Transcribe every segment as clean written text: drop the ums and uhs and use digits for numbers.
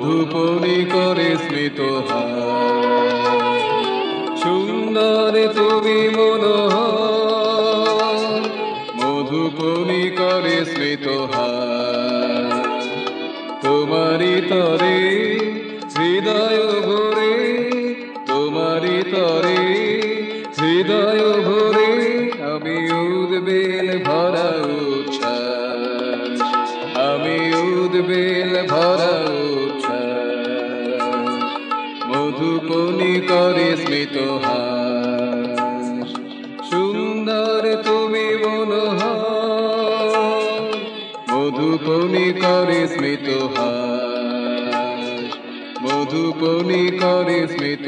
মধুপনি করে স্মিত সুন্দর তুমি মনোহর মধুপনি করে স্মিত তোমারি তরে হৃদয় ভরে তোমারি তরে হৃদয় ভরে আমি উদ্বেল ভরা উচ্ছ্বাস আমি উদ্বেল ভরা উচ্ছ্বাস মধুপনি করে স্মিত সুন্দর তুমি মনোহর মধুপনি করে স্মিত মধুপনি করে স্মিত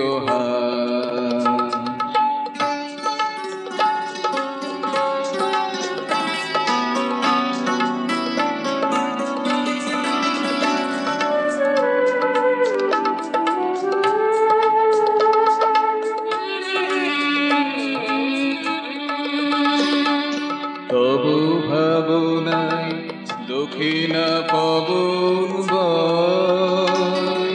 তবু ভাবনায় দক্ষিণা পবন বয়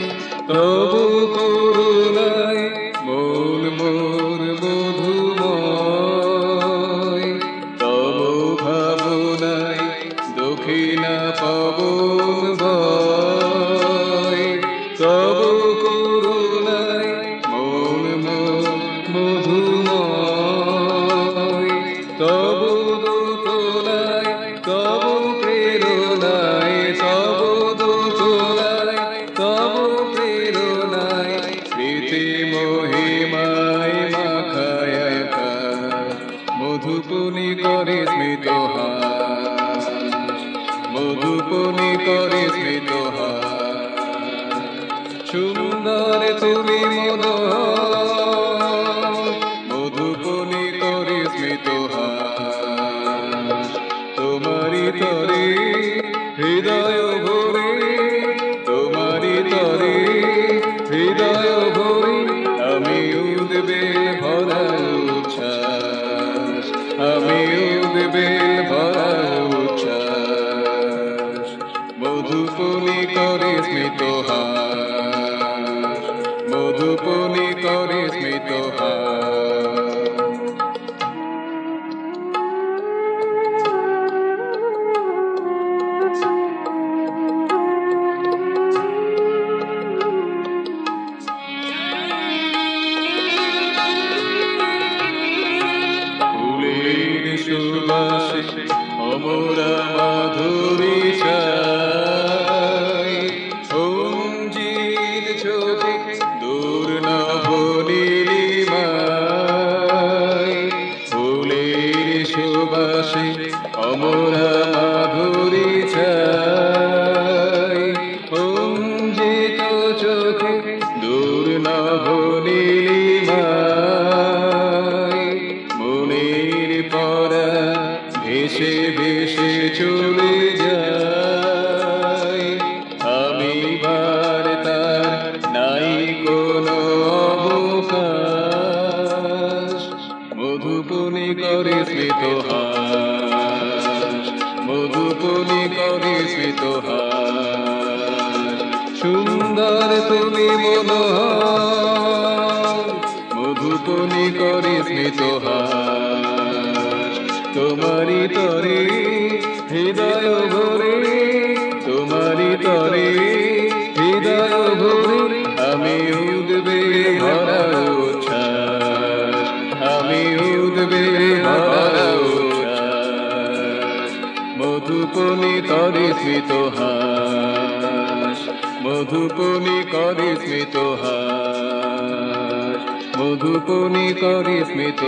তবু করুণায় মন মোর মধুময় তবু ভাবনায় দক্ষিণা পবন বয় তবু করুণায় মন মোর মধুময় তবু তবু প্রেরণায় তবু দোতলায় তবু প্রেরণায় প্রীতি মহিমায় মাখায় মধুপনি করে স্মিত মধুপনি করে স্মিত সুন্দর তুমি মনোহর মধুপনি করে স্মিত তোমারি তরে হৃদয় ভরে তোমারি তরে হৃদয় ভরে আমি উদ্বেল ভরা উচ্ছ্বাস আমি উদ্বেল ভরা উচ্ছ্বাস মধুপনি করে স্মিত মধুপনি করে স্মিত সুবাসে অমরা মাধুরী চাই সঞ্জিত চোখে দূর নবনীলিমায় ফুলের সুবাসে অমরা মাধুরী চাই সঞ্জিত চোখে দূর নবনীলিমায় মনের পরা ভেসে ভেসে চলে যায় আমি বার তার নাই কোনো অবকাশ মধুপনি করে স্মিত মধুপনি করে স্মিত সুন্দর তুমি মনোহর মধুপনি করে স্মিত তোমারি তরে হৃদয় ভরে তোমারি তরে হৃদয় ভরে আমি উদ্বেল ভরা উচ্ছ্বাস আমি উদ্বেল ভরা উচ্ছ্বাস মধুপনি করে স্মিত মধুপনি করে স্মিত মধুপনি করে স্মিত